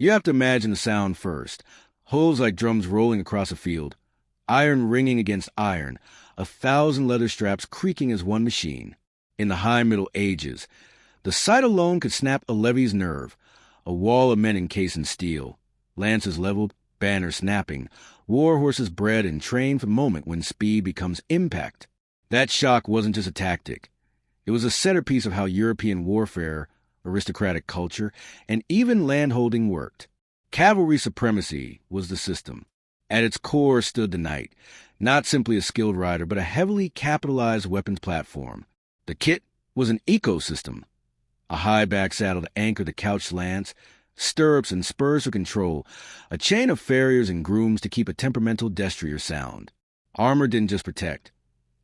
You have to imagine the sound first. Hooves like drums rolling across a field, iron ringing against iron, 1,000 leather straps creaking as one machine. In the high Middle Ages, the sight alone could snap a levy's nerve. A wall of men encased in steel, lances leveled, banners snapping, war horses bred and trained for the moment when speed becomes impact. That shock wasn't just a tactic. It was a centerpiece of how European warfare, aristocratic culture, and even landholding worked. Cavalry supremacy was the system. At its core stood the knight, not simply a skilled rider, but a heavily capitalized weapons platform. The kit was an ecosystem. A high-back saddle to anchor the couched lance, stirrups and spurs for control, a chain of farriers and grooms to keep a temperamental destrier sound. Armor didn't just protect.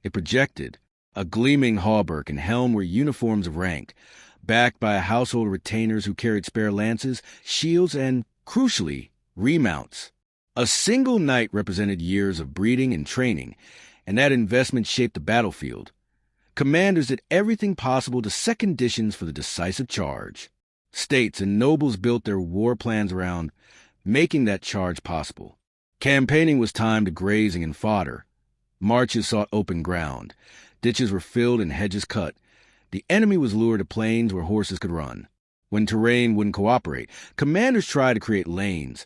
It projected. A gleaming hauberk and helm were uniforms of rank, backed by a household of retainers who carried spare lances, shields, and, crucially, remounts. A single knight represented years of breeding and training, and that investment shaped the battlefield. Commanders did everything possible to set conditions for the decisive charge. States and nobles built their war plans around making that charge possible. Campaigning was timed to grazing and fodder. Marches sought open ground. Ditches were filled and hedges cut. The enemy was lured to plains where horses could run. When terrain wouldn't cooperate, commanders tried to create lanes.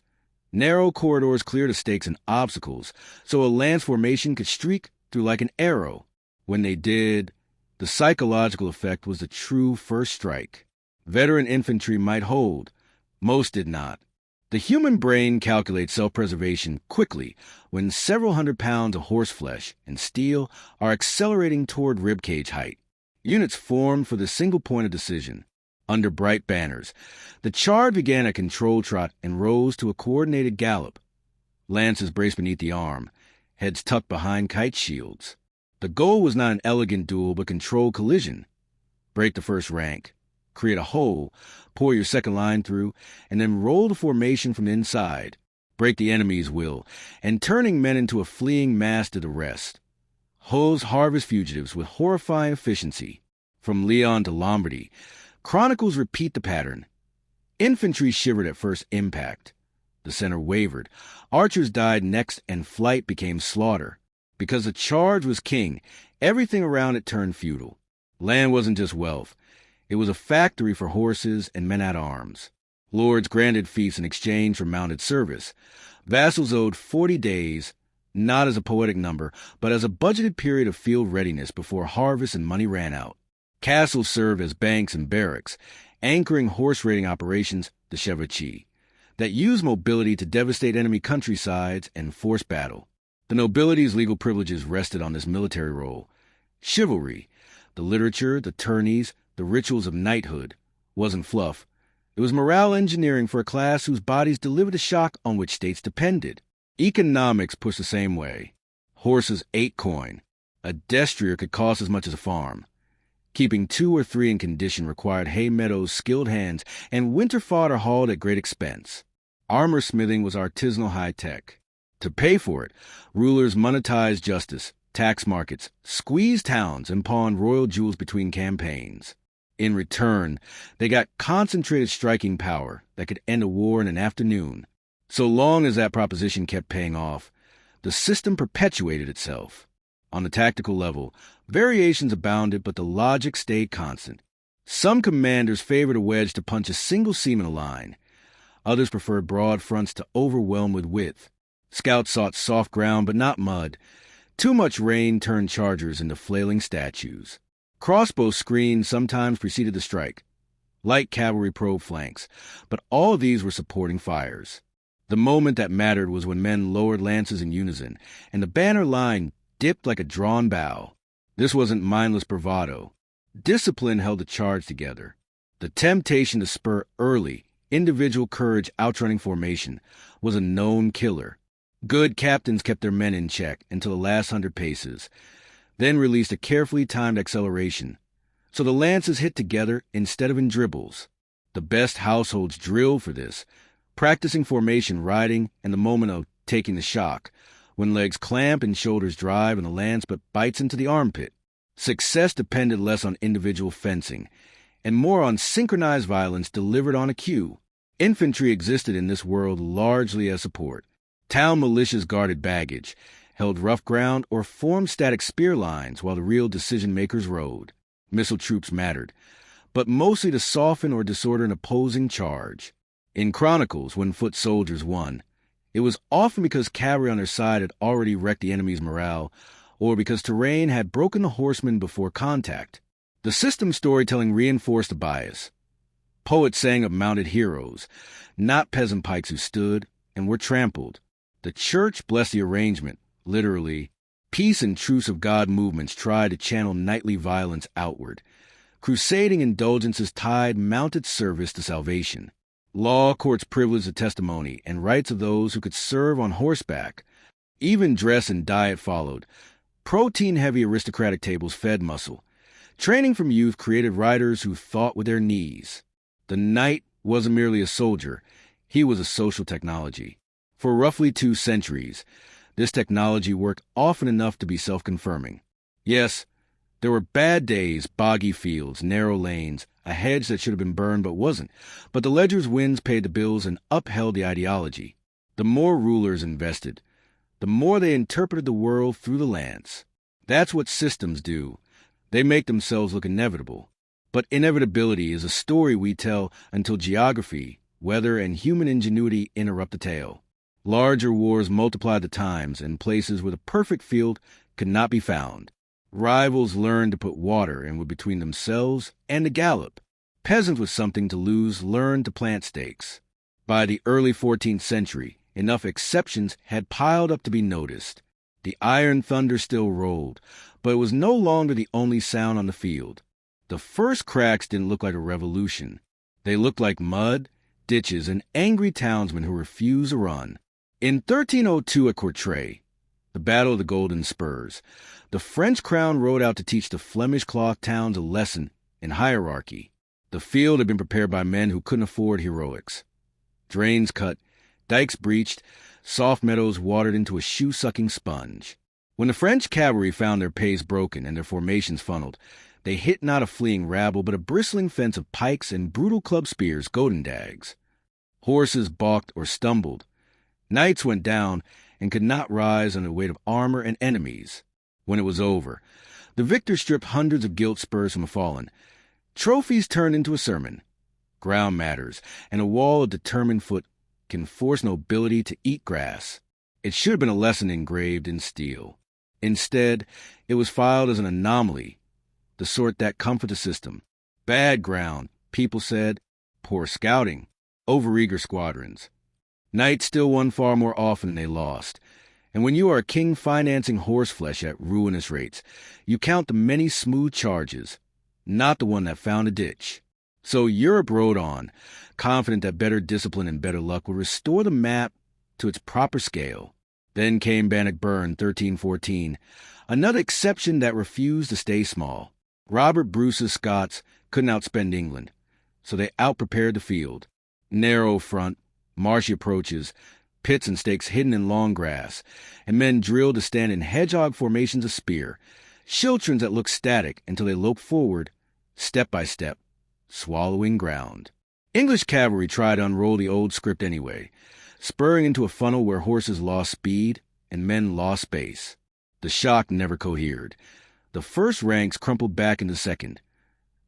Narrow corridors cleared of stakes and obstacles, so a lance formation could streak through like an arrow. When they did, the psychological effect was the true first strike. Veteran infantry might hold. Most did not. The human brain calculates self-preservation quickly when several hundred pounds of horseflesh and steel are accelerating toward ribcage height. Units formed for the single point of decision. Under bright banners, the charge began a controlled trot and rose to a coordinated gallop. Lances braced beneath the arm, heads tucked behind kite shields. The goal was not an elegant duel, but controlled collision. Break the first rank, create a hole, pour your second line through, and then roll the formation from the inside. Break the enemy's will, and turning men into a fleeing mass to the rest. Hooves harvest fugitives with horrifying efficiency. From Leon to Lombardy, chronicles repeat the pattern. Infantry shivered at first impact. The center wavered. Archers died next, and flight became slaughter. Because the charge was king, everything around it turned feudal. Land wasn't just wealth. It was a factory for horses and men-at-arms. Lords granted fiefs in exchange for mounted service. Vassals owed 40 days, not as a poetic number, but as a budgeted period of field readiness before harvest and money ran out. Castles served as banks and barracks, anchoring horse-raiding operations, the chevauchée, that used mobility to devastate enemy countrysides and force battle. The nobility's legal privileges rested on this military role. Chivalry, the literature, the tourneys, the rituals of knighthood, wasn't fluff. It was morale engineering for a class whose bodies delivered the shock on which states depended. Economics pushed the same way. Horses ate coin. A destrier could cost as much as a farm. Keeping 2 or 3 in condition required hay meadows, skilled hands, and winter fodder hauled at great expense. Armor smithing was artisanal high-tech. To pay for it, rulers monetized justice, tax markets, squeezed towns, and pawned royal jewels between campaigns. In return, they got concentrated striking power that could end a war in an afternoon. So long as that proposition kept paying off, the system perpetuated itself. On the tactical level, variations abounded, but the logic stayed constant. Some commanders favored a wedge to punch a single seam in a line. Others preferred broad fronts to overwhelm with width. Scouts sought soft ground, but not mud. Too much rain turned chargers into flailing statues. Crossbow screens sometimes preceded the strike. Light cavalry probed flanks, but all of these were supporting fires. The moment that mattered was when men lowered lances in unison, and the banner line dipped like a drawn bow. This wasn't mindless bravado. Discipline held the charge together. The temptation to spur early, individual courage outrunning formation, was a known killer. Good captains kept their men in check until the last 100 paces, then released a carefully timed acceleration, so the lances hit together instead of in dribbles. The best households drilled for this, practicing formation riding and the moment of taking the shock, when legs clamp and shoulders drive and the lance but bites into the armpit. Success depended less on individual fencing and more on synchronized violence delivered on a cue. Infantry existed in this world largely as support. Town militias guarded baggage, held rough ground, or formed static spear lines while the real decision-makers rode. Missile troops mattered, but mostly to soften or disorder an opposing charge. In Chronicles, when foot soldiers won, it was often because cavalry on their side had already wrecked the enemy's morale, or because terrain had broken the horsemen before contact. The system storytelling reinforced the bias. Poets sang of mounted heroes, not peasant pikes who stood and were trampled. The church blessed the arrangement, literally. Peace and truce of God movements tried to channel knightly violence outward. Crusading indulgences tied mounted service to salvation. Law courts privileged the testimony and rights of those who could serve on horseback. Even dress and diet followed. Protein-heavy aristocratic tables fed muscle. Training from youth created riders who thought with their knees. The knight wasn't merely a soldier, he was a social technology. For roughly 2 centuries, this technology worked often enough to be self-confirming. Yes, there were bad days, boggy fields, narrow lanes, a hedge that should have been burned but wasn't, but the ledger's winds paid the bills and upheld the ideology. The more rulers invested, the more they interpreted the world through the lens. That's what systems do. They make themselves look inevitable. But inevitability is a story we tell until geography, weather, and human ingenuity interrupt the tale. Larger wars multiplied the times and places where the perfect field could not be found. Rivals learned to put water in between themselves and the gallop. Peasants with something to lose learned to plant stakes. By the early 14th century, enough exceptions had piled up to be noticed. The iron thunder still rolled, but it was no longer the only sound on the field. The first cracks didn't look like a revolution. They looked like mud, ditches, and angry townsmen who refused to run. In 1302 at Courtrai, the Battle of the Golden Spurs, the French crown rode out to teach the Flemish cloth towns a lesson in hierarchy. The field had been prepared by men who couldn't afford heroics. Drains cut, dikes breached, soft meadows watered into a shoe-sucking sponge. When the French cavalry found their pace broken and their formations funneled, they hit not a fleeing rabble, but a bristling fence of pikes and brutal club spears, godendags. Horses balked or stumbled. Knights went down and could not rise under the weight of armor and enemies. When it was over, the victor stripped hundreds of gilt spurs from the fallen. Trophies turned into a sermon. Ground matters, and a wall of determined foot can force nobility to eat grass. It should have been a lesson engraved in steel. Instead, it was filed as an anomaly, the sort that comfort the system. Bad ground, people said. Poor scouting. Overeager squadrons. Knights still won far more often than they lost. And when you are a king financing horseflesh at ruinous rates, you count the many smooth charges, not the one that found a ditch. So Europe rode on, confident that better discipline and better luck would restore the map to its proper scale. Then came Bannockburn, 1314, another exception that refused to stay small. Robert Bruce's Scots couldn't outspend England, so they outprepared the field. Narrow front, marshy approaches, pits and stakes hidden in long grass, and men drilled to stand in hedgehog formations of spear, schiltrons that looked static until they loped forward, step by step, swallowing ground. English cavalry tried to unroll the old script anyway, spurring into a funnel where horses lost speed and men lost space. The shock never cohered. The first ranks crumpled back into second.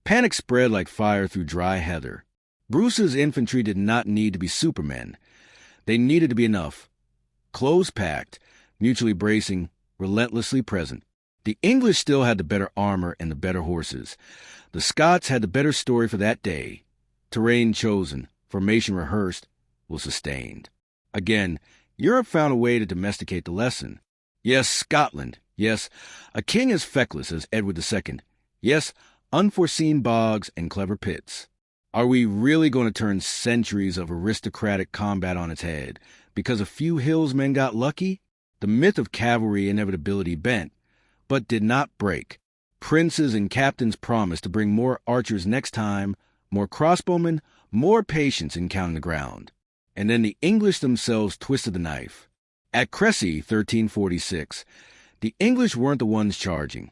Panic spread like fire through dry heather. Bruce's infantry did not need to be supermen. They needed to be enough. Close-packed, mutually bracing, relentlessly present. The English still had the better armor and the better horses. The Scots had the better story for that day. Terrain chosen, formation rehearsed, was sustained. Again, Europe found a way to domesticate the lesson. Yes, Scotland. Yes, a king as feckless as Edward II. Yes, unforeseen bogs and clever pits. Are we really going to turn centuries of aristocratic combat on its head because a few hillsmen got lucky? The myth of cavalry inevitability bent, but did not break. Princes and captains promised to bring more archers next time, more crossbowmen, more patience in counting the ground. And then the English themselves twisted the knife. At Cressy, 1346, the English weren't the ones charging.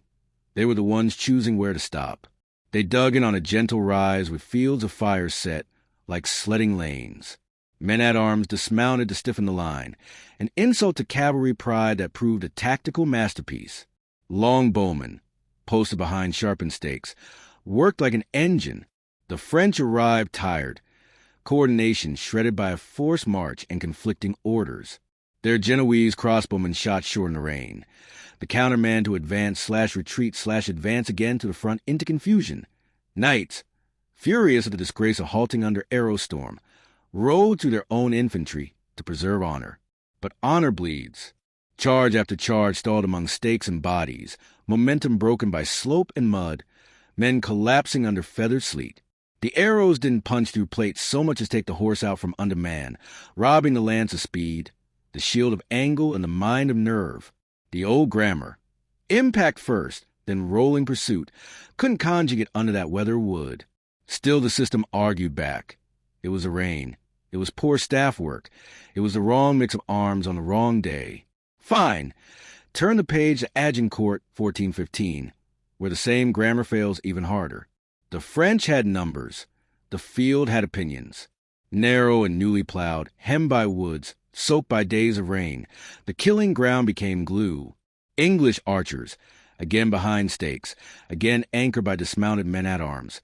They were the ones choosing where to stop. They dug in on a gentle rise with fields of fire set, like sledding lanes. Men-at-arms dismounted to stiffen the line, an insult to cavalry pride that proved a tactical masterpiece. Longbowmen, posted behind sharpened stakes, worked like an engine. The French arrived tired, coordination shredded by a forced march and conflicting orders. Their Genoese crossbowmen shot short in the rain. The counterman to advance/retreat/advance again to the front into confusion. Knights, furious at the disgrace of halting under arrow storm, rode through their own infantry to preserve honor. But honor bleeds. Charge after charge stalled among stakes and bodies, momentum broken by slope and mud, men collapsing under feathered sleet. The arrows didn't punch through plates so much as take the horse out from under man, robbing the lance of speed, the shield of angle, and the mind of nerve. The old grammar, impact first, then rolling pursuit, couldn't conjugate under that weather wood. Still the system argued back. It was the rain. It was poor staff work. It was the wrong mix of arms on the wrong day. Fine. Turn the page to Agincourt 1415, where the same grammar fails even harder. The French had numbers. The field had opinions. Narrow and newly plowed, hemmed by woods, soaked by days of rain, the killing ground became glue. English archers, again behind stakes, again anchored by dismounted men-at-arms,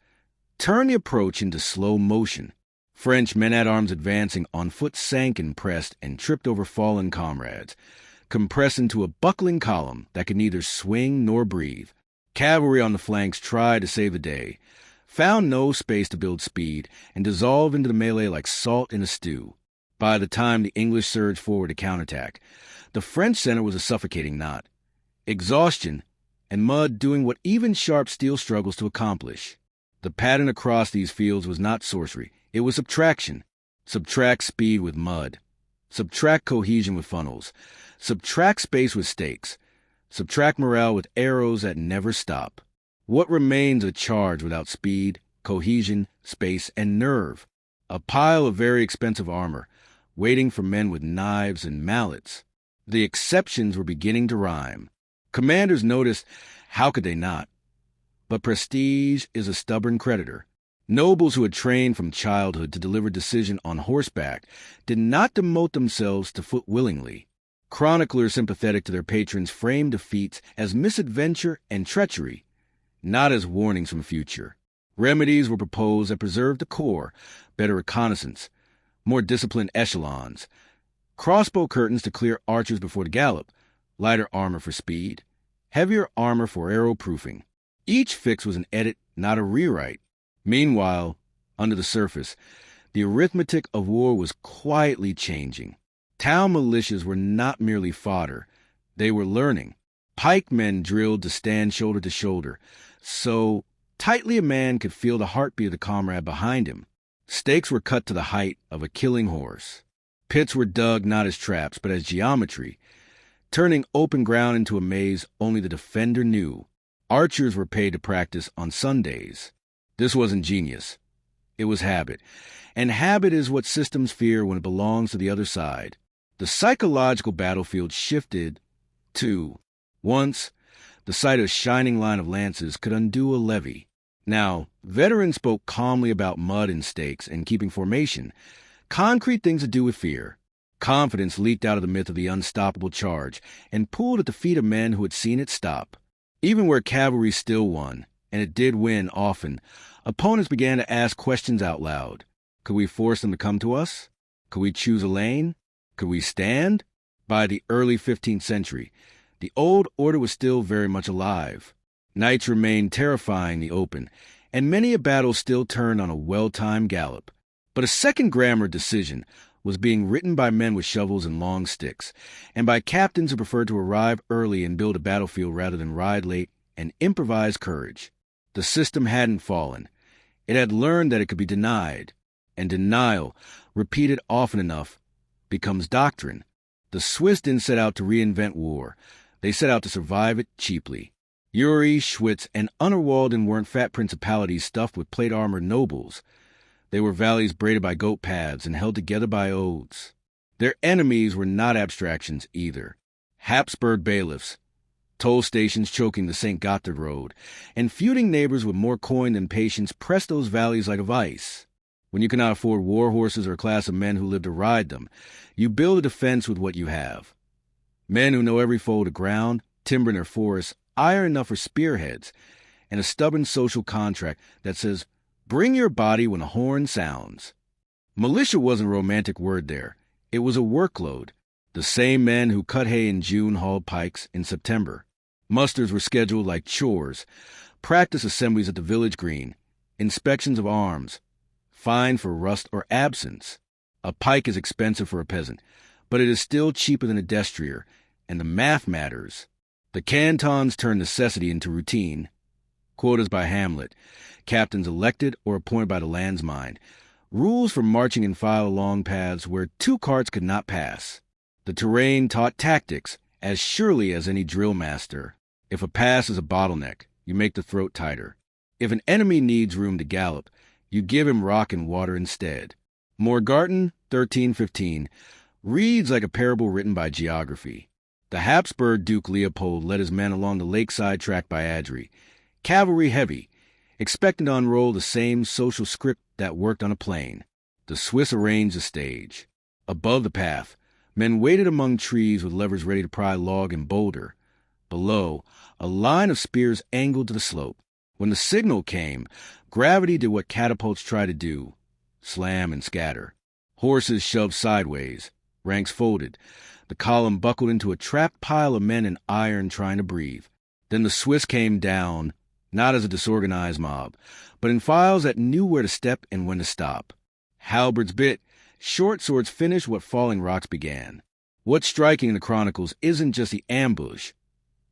turned the approach into slow motion. French men-at-arms advancing on foot sank and pressed and tripped over fallen comrades, compressed into a buckling column that could neither swing nor breathe. Cavalry on the flanks tried to save the day, found no space to build speed, and dissolved into the melee like salt in a stew. By the time the English surged forward to counterattack, the French center was a suffocating knot. Exhaustion and mud doing what even sharp steel struggles to accomplish. The pattern across these fields was not sorcery. It was subtraction. Subtract speed with mud. Subtract cohesion with funnels. Subtract space with stakes. Subtract morale with arrows that never stop. What remains a charge without speed, cohesion, space, and nerve? A pile of very expensive armor, waiting for men with knives and mallets. The exceptions were beginning to rhyme. Commanders noticed, how could they not? But prestige is a stubborn creditor. Nobles who had trained from childhood to deliver decision on horseback did not demote themselves to foot willingly. Chroniclers sympathetic to their patrons framed defeats as misadventure and treachery, not as warnings from future. Remedies were proposed that preserved the corps, better reconnaissance, more disciplined echelons, crossbow curtains to clear archers before the gallop, lighter armor for speed, heavier armor for arrow-proofing. Each fix was an edit, not a rewrite. Meanwhile, under the surface, the arithmetic of war was quietly changing. Town militias were not merely fodder. They were learning. Pikemen drilled to stand shoulder to shoulder, so tightly a man could feel the heartbeat of the comrade behind him. Stakes were cut to the height of a killing horse. Pits were dug not as traps, but as geometry, turning open ground into a maze only the defender knew. Archers were paid to practice on Sundays. This wasn't genius. It was habit. And habit is what systems fear when it belongs to the other side. The psychological battlefield shifted to, once, the sight of a shining line of lances could undo a levy. Now, veterans spoke calmly about mud and stakes and keeping formation, concrete things to do with fear. Confidence leaked out of the myth of the unstoppable charge and pulled at the feet of men who had seen it stop. Even where cavalry still won, and it did win often, opponents began to ask questions out loud. Could we force them to come to us? Could we choose a lane? Could we stand? By the early 15th century, the old order was still very much alive. Knights remained terrifying the open, and many a battle still turned on a well-timed gallop. But a second grammar decision was being written by men with shovels and long sticks, and by captains who preferred to arrive early and build a battlefield rather than ride late and improvise courage. The system hadn't fallen. It had learned that it could be denied, and denial, repeated often enough, becomes doctrine. The Swiss didn't set out to reinvent war. They set out to survive it cheaply. Uri, Schwyz, and Unterwalden weren't fat principalities stuffed with plate-armored nobles. They were valleys braided by goat paths and held together by oaths. Their enemies were not abstractions either. Habsburg bailiffs, toll stations choking the St. Gotthard road, and feuding neighbors with more coin than patience pressed those valleys like a vice. When you cannot afford war horses or a class of men who live to ride them, you build a defense with what you have. Men who know every fold of ground, timber in their forests, iron enough for spearheads, and a stubborn social contract that says, bring your body when a horn sounds. Militia wasn't a romantic word there. It was a workload. The same men who cut hay in June hauled pikes in September. Musters were scheduled like chores, practice assemblies at the village green, inspections of arms, fine for rust or absence. A pike is expensive for a peasant, but it is still cheaper than a destrier, and the math matters. The cantons turn necessity into routine. Quotas by Hamlet, captains elected or appointed by the land's mind, rules for marching in file along paths where two carts could not pass. The terrain taught tactics as surely as any drill master. If a pass is a bottleneck, you make the throat tighter. If an enemy needs room to gallop, you give him rock and water instead. Morgarten, 1315, reads like a parable written by geography. The Habsburg Duke Leopold led his men along the lakeside track by Adri, cavalry heavy, expecting to unroll the same social script that worked on a plain. The Swiss arranged the stage. Above the path, men waited among trees with levers ready to pry log and boulder. Below, a line of spears angled to the slope. When the signal came, gravity did what catapults try to do, slam and scatter. Horses shoved sideways, ranks folded. The column buckled into a trapped pile of men in iron trying to breathe. Then the Swiss came down, not as a disorganized mob, but in files that knew where to step and when to stop. Halberds bit, short swords finished what falling rocks began. What's striking in the chronicles isn't just the ambush.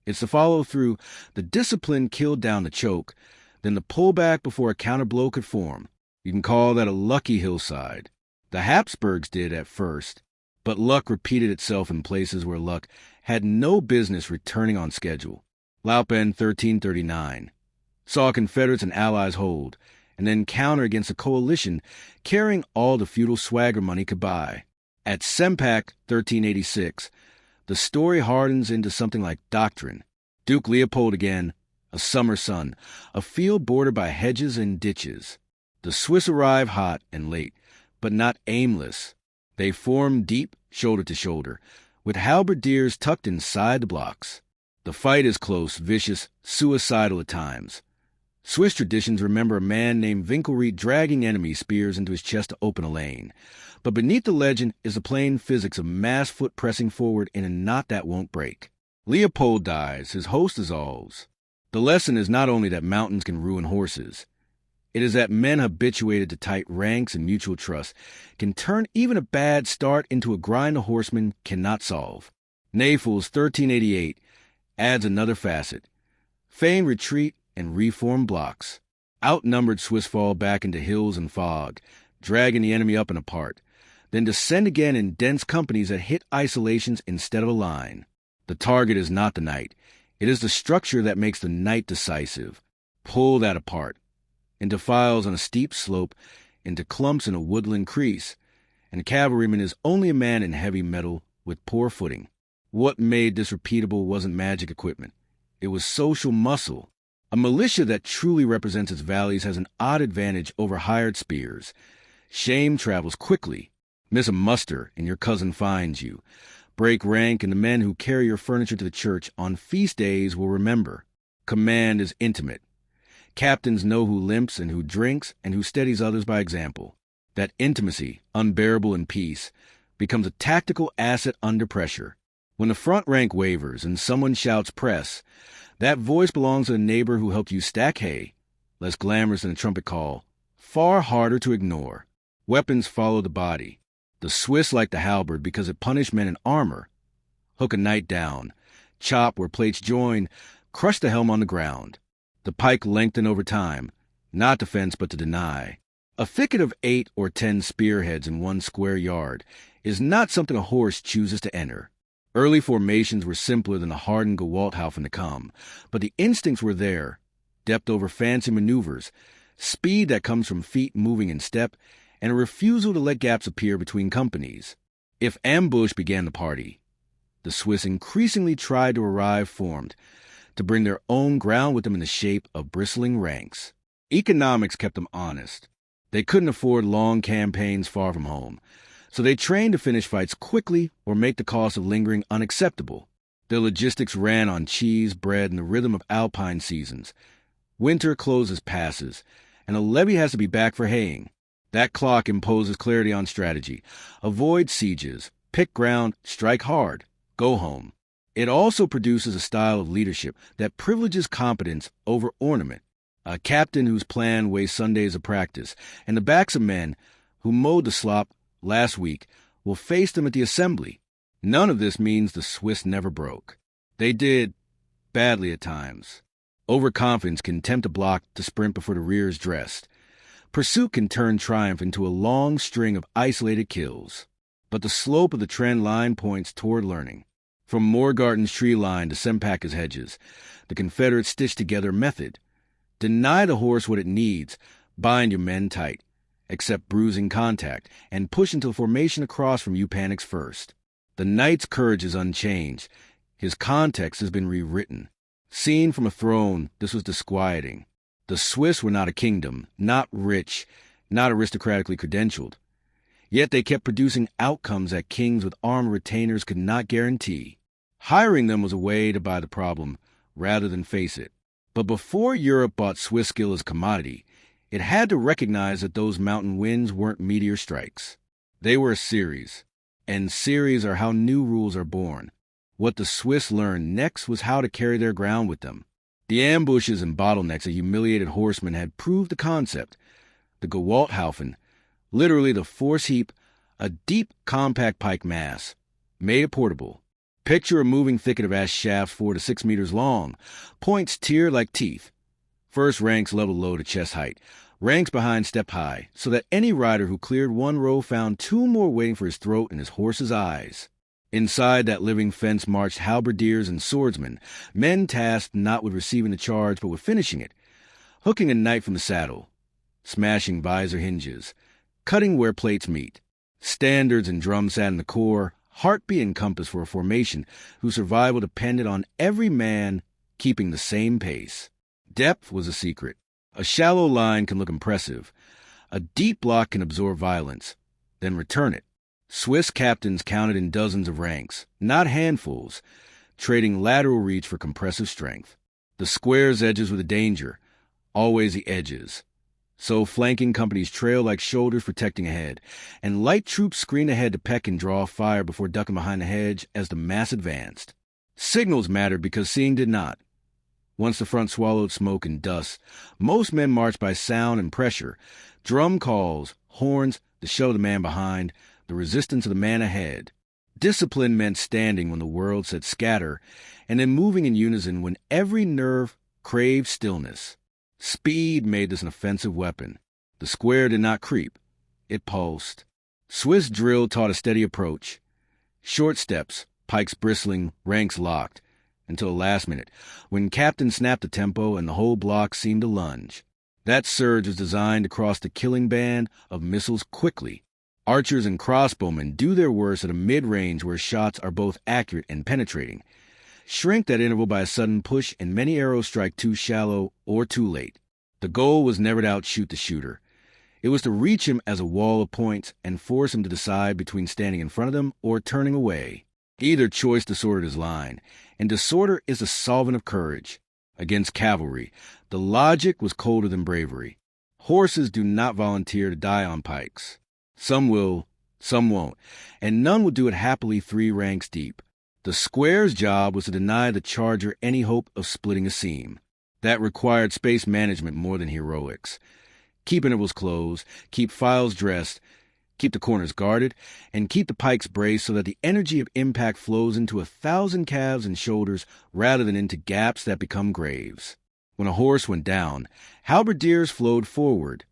It's the follow-through. The discipline killed down the choke, then the pullback before a counterblow could form. You can call that a lucky hillside. The Habsburgs did at first, but luck repeated itself in places where luck had no business returning on schedule. Laupen, 1339, saw Confederates and Allies hold, and then counter against a coalition carrying all the feudal swagger money could buy. At Sempak, 1386, the story hardens into something like doctrine. Duke Leopold again, a summer sun, a field bordered by hedges and ditches. The Swiss arrive hot and late, but not aimless. They form deep, shoulder to shoulder, with halberdiers tucked inside the blocks. The fight is close, vicious, suicidal at times. Swiss traditions remember a man named Winkelried dragging enemy spears into his chest to open a lane. But beneath the legend is the plain physics of mass foot pressing forward in a knot that won't break. Leopold dies, his host dissolves. The lesson is not only that mountains can ruin horses. It is that men habituated to tight ranks and mutual trust can turn even a bad start into a grind a horseman cannot solve. Naples, 1388, adds another facet. Feigned retreat and reformed blocks. Outnumbered Swiss fall back into hills and fog, dragging the enemy up and apart, then descend again in dense companies that hit isolations instead of a line. The target is not the knight. It is the structure that makes the knight decisive. Pull that apart. Into files on a steep slope, into clumps in a woodland crease, and a cavalryman is only a man in heavy metal with poor footing. What made this repeatable wasn't magic equipment. It was social muscle. A militia that truly represents its values has an odd advantage over hired spears. Shame travels quickly. Miss a muster and your cousin finds you. Break rank and the men who carry your furniture to the church on feast days will remember. Command is intimate. Captains know who limps and who drinks and who steadies others by example. That intimacy, unbearable in peace, becomes a tactical asset under pressure. When the front rank wavers and someone shouts press, that voice belongs to the neighbor who helped you stack hay, less glamorous than a trumpet call, far harder to ignore. Weapons follow the body. The Swiss like the halberd because it punished men in armor. Hook a knight down, chop where plates join, crush the helm on the ground. The pike lengthened over time, not defense but to deny. A thicket of 8 or 10 spearheads in one square yard is not something a horse chooses to enter. Early formations were simpler than the hardened Gewalthaufen to come, but the instincts were there. Depth over fancy maneuvers, speed that comes from feet moving in step, and a refusal to let gaps appear between companies. If ambush began the party, the Swiss increasingly tried to arrive formed, to bring their own ground with them in the shape of bristling ranks. Economics kept them honest. They couldn't afford long campaigns far from home, so they trained to finish fights quickly or make the cost of lingering unacceptable. Their logistics ran on cheese, bread, and the rhythm of alpine seasons. Winter closes passes, and a levy has to be back for haying. That clock imposes clarity on strategy. Avoid sieges, pick ground, strike hard, go home. It also produces a style of leadership that privileges competence over ornament. A captain whose plan weighs Sundays of practice, and the backs of men who mowed the slop last week will face them at the assembly. None of this means the Swiss never broke. They did, badly at times. Overconfidence can tempt a block to sprint before the rear is dressed. Pursuit can turn triumph into a long string of isolated kills. But the slope of the trend line points toward learning. From Morgarten's tree line to Sempacke's hedges, the Confederates stitched together method. Deny the horse what it needs, bind your men tight, accept bruising contact, and push until formation across from you panics first. The knight's courage is unchanged. His context has been rewritten. Seen from a throne, this was disquieting. The Swiss were not a kingdom, not rich, not aristocratically credentialed. Yet they kept producing outcomes that kings with armed retainers could not guarantee. Hiring them was a way to buy the problem, rather than face it. But before Europe bought Swiss skill as commodity, it had to recognize that those mountain winds weren't meteor strikes. They were a series. And series are how new rules are born. What the Swiss learned next was how to carry their ground with them. The ambushes and bottlenecks of humiliated horsemen had proved the concept. The Gewalthaufen, literally the force heap, a deep, compact pike mass, made it portable. Picture a moving thicket of ash shafts 4 to 6 meters long, points tiered like teeth. First ranks level low to chest height, ranks behind step high, so that any rider who cleared one row found 2 more waiting for his throat and his horse's eyes. Inside that living fence marched halberdiers and swordsmen, men tasked not with receiving the charge but with finishing it, hooking a knight from the saddle, smashing visor hinges, cutting where plates meet. Standards and drums sat in the core, heartbeat and compass for a formation whose survival depended on every man keeping the same pace. Depth was a secret. A shallow line can look impressive. A deep block can absorb violence, then return it. Swiss captains counted in dozens of ranks, not handfuls, trading lateral reach for compressive strength. The square's edges were the danger, always the edges. So flanking companies trailed like shoulders protecting ahead, and light troops screened ahead to peck and draw fire before ducking behind the hedge as the mass advanced. Signals mattered because seeing did not. Once the front swallowed smoke and dust, most men marched by sound and pressure, drum calls, horns, the show of the man behind, the resistance of the man ahead. Discipline meant standing when the world said scatter, and then moving in unison when every nerve craved stillness. Speed made this an offensive weapon. The square did not creep. It pulsed. Swiss drill taught a steady approach. Short steps, pikes bristling, ranks locked, until the last minute, when captain snapped the tempo and the whole block seemed to lunge. That surge was designed to cross the killing band of missiles quickly. Archers and crossbowmen do their worst at a mid-range where shots are both accurate and penetrating. Shrink that interval by a sudden push, and many arrows strike too shallow or too late. The goal was never to outshoot the shooter. It was to reach him as a wall of points and force him to decide between standing in front of them or turning away. Either choice disordered his line, and disorder is a solvent of courage. Against cavalry, the logic was colder than bravery. Horses do not volunteer to die on pikes. Some will, some won't, and none will do it happily 3 ranks deep. The square's job was to deny the charger any hope of splitting a seam. That required space management more than heroics. Keep intervals closed, keep files dressed, keep the corners guarded, and keep the pikes braced so that the energy of impact flows into 1,000 calves and shoulders rather than into gaps that become graves. When a horse went down, halberdiers flowed forward.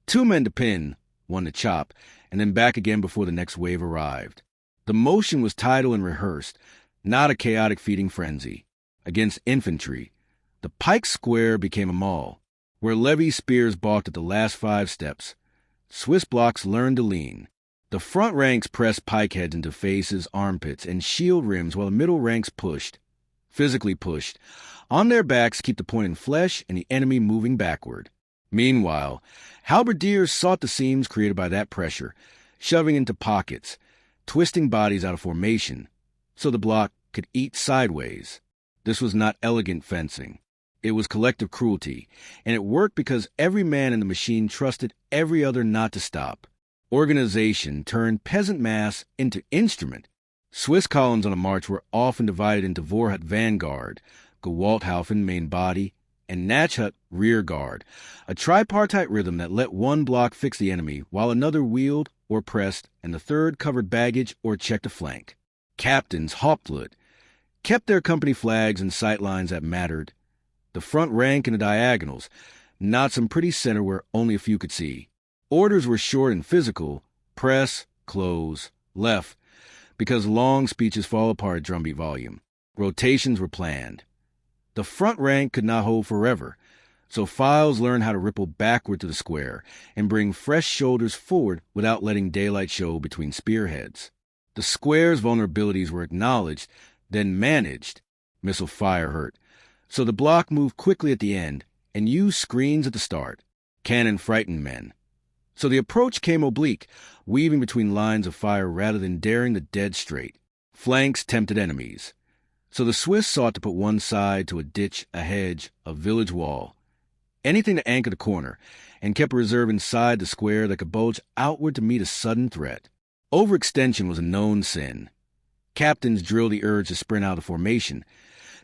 2 men to pin, 1 to chop, and then back again before the next wave arrived. The motion was tidal and rehearsed, not a chaotic feeding frenzy. Against infantry, the pike square became a mall, where levy spears balked at the last 5 steps. Swiss blocks learned to lean. The front ranks pressed pike heads into faces, armpits, and shield rims while the middle ranks pushed, physically pushed, on their backs keep the point in flesh and the enemy moving backward. Meanwhile, halberdiers sought the seams created by that pressure, shoving into pockets, twisting bodies out of formation, so the block could eat sideways. This was not elegant fencing. It was collective cruelty, and it worked because every man in the machine trusted every other not to stop. Organization turned peasant mass into instrument. Swiss columns on a march were often divided into Vorhut vanguard, Gewalthaufen main body, and Nachhut rear guard, a tripartite rhythm that let one block fix the enemy while another wheeled or pressed and the third covered baggage or checked a flank. Captains, Hauptleut, kept their company flags and sightlines that mattered. The front rank in the diagonals, not some pretty center where only a few could see. Orders were short and physical: press, close, left, because long speeches fall apart at drumbeat volume. Rotations were planned. The front rank could not hold forever, so files learned how to ripple backward to the square and bring fresh shoulders forward without letting daylight show between spearheads. The square's vulnerabilities were acknowledged, then managed. Missile fire hurt, so the block moved quickly at the end and used screens at the start. Cannon frightened men, so the approach came oblique, weaving between lines of fire rather than daring the dead straight. Flanks tempted enemies, so the Swiss sought to put one side to a ditch, a hedge, a village wall, anything to anchor the corner, and kept a reserve inside the square that could bulge outward to meet a sudden threat. Overextension was a known sin. Captains drilled the urge to sprint out of formation,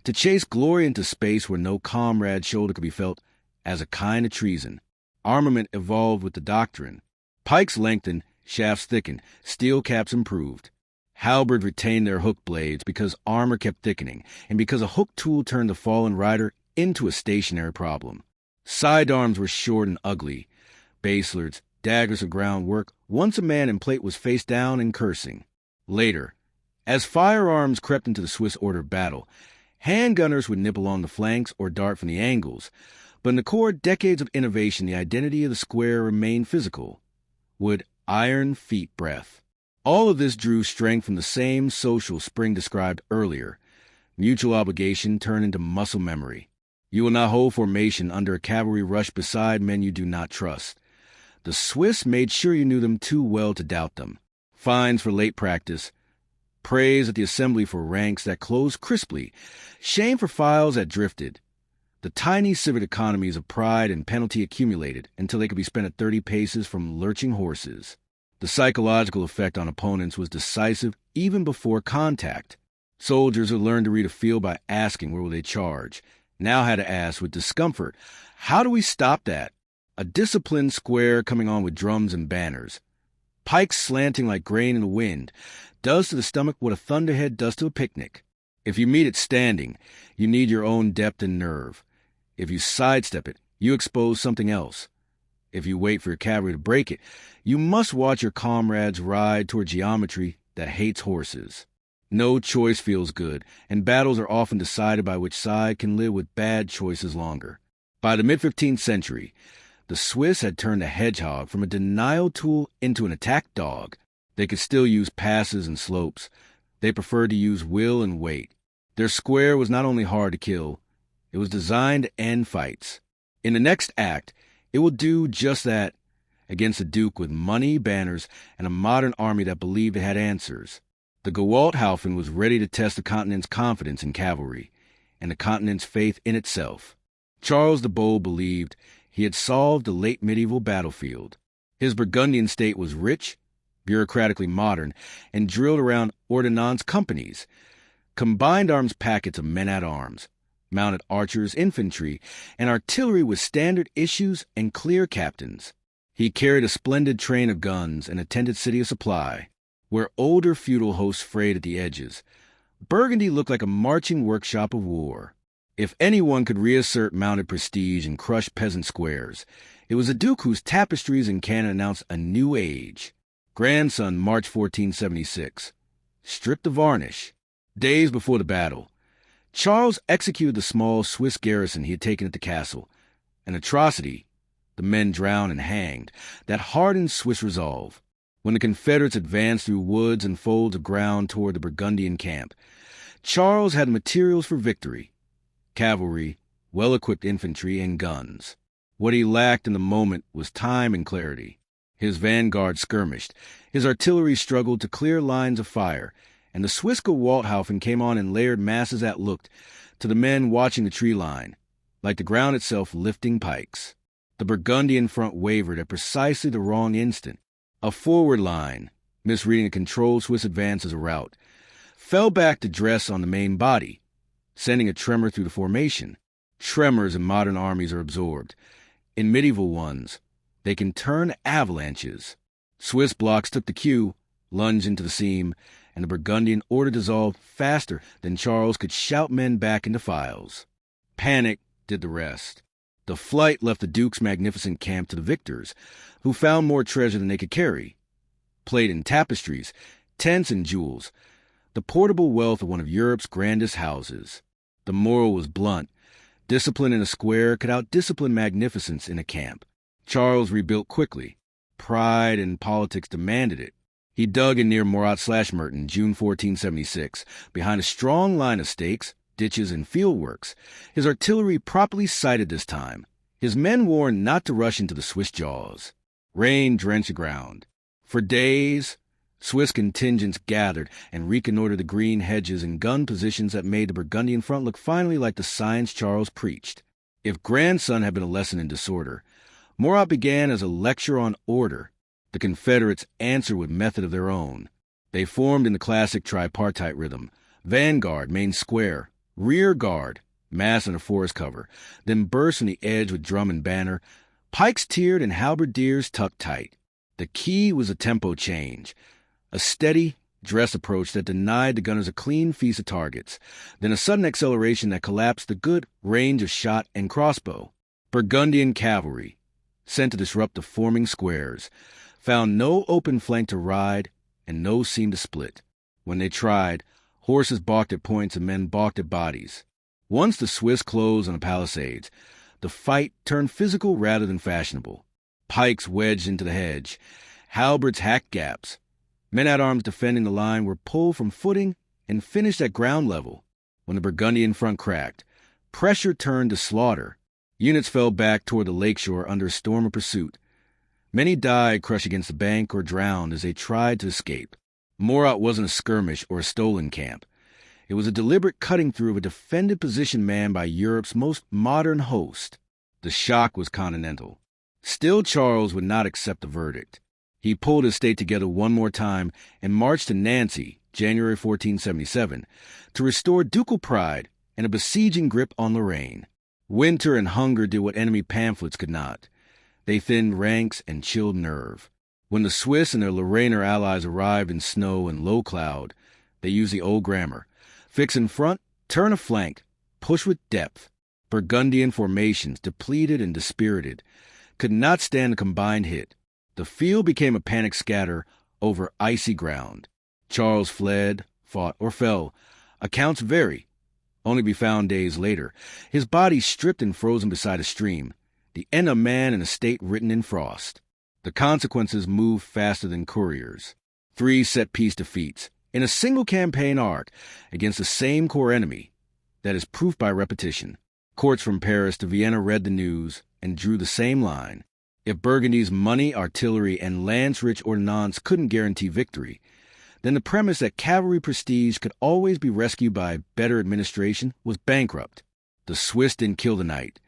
to chase glory into space where no comrade's shoulder could be felt, as a kind of treason. Armament evolved with the doctrine. Pikes lengthened, shafts thickened, steel caps improved. Halberd retained their hook blades because armor kept thickening, and because a hook tool turned the fallen rider into a stationary problem. Sidearms were short and ugly. Baselets, daggers of groundwork, once a man in plate was face down and cursing. Later, as firearms crept into the Swiss order of battle, handgunners would nip along the flanks or dart from the angles, but in the core decades of innovation, the identity of the square remained physical, would iron feet breath. All of this drew strength from the same social spring described earlier. Mutual obligation turned into muscle memory. You will not hold formation under a cavalry rush beside men you do not trust. The Swiss made sure you knew them too well to doubt them. Fines for late practice, praise at the assembly for ranks that closed crisply, shame for files that drifted. The tiny civic economies of pride and penalty accumulated until they could be spent at 30 paces from lurching horses. The psychological effect on opponents was decisive even before contact. Soldiers who learned to read a field by asking where will they charge now had to ask with discomfort, how do we stop that? A disciplined square coming on with drums and banners. Pikes slanting like grain in the wind does to the stomach what a thunderhead does to a picnic. If you meet it standing, you need your own depth and nerve. If you sidestep it, you expose something else. If you wait for your cavalry to break it, you must watch your comrades ride toward geometry that hates horses. No choice feels good, and battles are often decided by which side can live with bad choices longer. By the mid-15th century, the Swiss had turned the hedgehog from a denial tool into an attack dog. They could still use passes and slopes. They preferred to use will and weight. Their square was not only hard to kill, it was designed to end fights. In the next act, it will do just that against a duke with money, banners, and a modern army that believed it had answers. The Gewalthaufen was ready to test the continent's confidence in cavalry and the continent's faith in itself. Charles the Bold believed he had solved the late medieval battlefield. His Burgundian state was rich, bureaucratically modern, and drilled around ordonnance companies, combined arms packets of men-at-arms, mounted archers, infantry, and artillery with standard issues and clear captains. He carried a splendid train of guns and a tented city of supply, where older feudal hosts frayed at the edges. Burgundy looked like a marching workshop of war. If anyone could reassert mounted prestige and crush peasant squares, it was a duke whose tapestries and cannon announced a new age. Grandson, March 1476. Stripped the varnish. Days before the battle, Charles executed the small Swiss garrison he had taken at the castle, an atrocity, the men drowned and hanged, that hardened Swiss resolve. When the Confederates advanced through woods and folds of ground toward the Burgundian camp, Charles had materials for victory: cavalry, well-equipped infantry, and guns. What he lacked in the moment was time and clarity. His vanguard skirmished, his artillery struggled to clear lines of fire, and the Swiss Gewalthaufen came on in layered masses that looked, to the men watching the tree line, like the ground itself lifting pikes. The Burgundian front wavered at precisely the wrong instant. A forward line, misreading a controlled Swiss advance as a rout, fell back to dress on the main body, sending a tremor through the formation. Tremors in modern armies are absorbed. In medieval ones, they can turn avalanches. Swiss blocks took the cue, lunged into the seam, and the Burgundian order dissolved faster than Charles could shout men back into files. Panic did the rest. The flight left the Duke's magnificent camp to the victors, who found more treasure than they could carry. Plate and tapestries, tents and jewels, the portable wealth of one of Europe's grandest houses. The moral was blunt. Discipline in a square could out-discipline magnificence in a camp. Charles rebuilt quickly. Pride and politics demanded it. He dug in near Morat/Merton, June 1476, behind a strong line of stakes, ditches, and fieldworks. His artillery properly sighted this time. His men warned not to rush into the Swiss jaws. Rain drenched the ground. For days, Swiss contingents gathered and reconnoitered the green hedges and gun positions that made the Burgundian front look finally like the science Charles preached. If grandson had been a lesson in disorder, Morat began as a lecture on order. The Confederates answered with method of their own. They formed in the classic tripartite rhythm: vanguard, main square; rear guard, mass under forest cover; then burst from the edge with drum and banner; pikes tiered and halberdiers tucked tight. The key was a tempo change, a steady, dress approach that denied the gunners a clean feast of targets, then a sudden acceleration that collapsed the good range of shot and crossbow. Burgundian cavalry, sent to disrupt the forming squares, found no open flank to ride and no seam to split. When they tried, horses balked at points and men balked at bodies. Once the Swiss closed on the palisades, the fight turned physical rather than fashionable. Pikes wedged into the hedge, halberds hacked gaps. Men-at-arms defending the line were pulled from footing and finished at ground level. When the Burgundian front cracked, pressure turned to slaughter. Units fell back toward the lakeshore under a storm of pursuit. Many died crushed against the bank or drowned as they tried to escape. Morat wasn't a skirmish or a stolen camp. It was a deliberate cutting through of a defended position manned by Europe's most modern host. The shock was continental. Still, Charles would not accept the verdict. He pulled his state together one more time and marched to Nancy, January 1477, to restore ducal pride and a besieging grip on Lorraine. Winter and hunger did what enemy pamphlets could not. They thinned ranks and chilled nerve. When the Swiss and their Lorrainer allies arrived in snow and low cloud, they used the old grammar: fix in front, turn a flank, push with depth. Burgundian formations, depleted and dispirited, could not stand a combined hit. The field became a panic scatter over icy ground. Charles fled, fought, or fell. Accounts vary, only be found days later, his body stripped and frozen beside a stream, the end of man in a state written in frost. The consequences moved faster than couriers. 3 set-piece defeats, in a single campaign arc, against the same core enemy. That is proof by repetition. Courts from Paris to Vienna read the news and drew the same line. If Burgundy's money, artillery, and lance-rich ordnance couldn't guarantee victory, then the premise that cavalry prestige could always be rescued by better administration was bankrupt. The Swiss didn't kill the knight.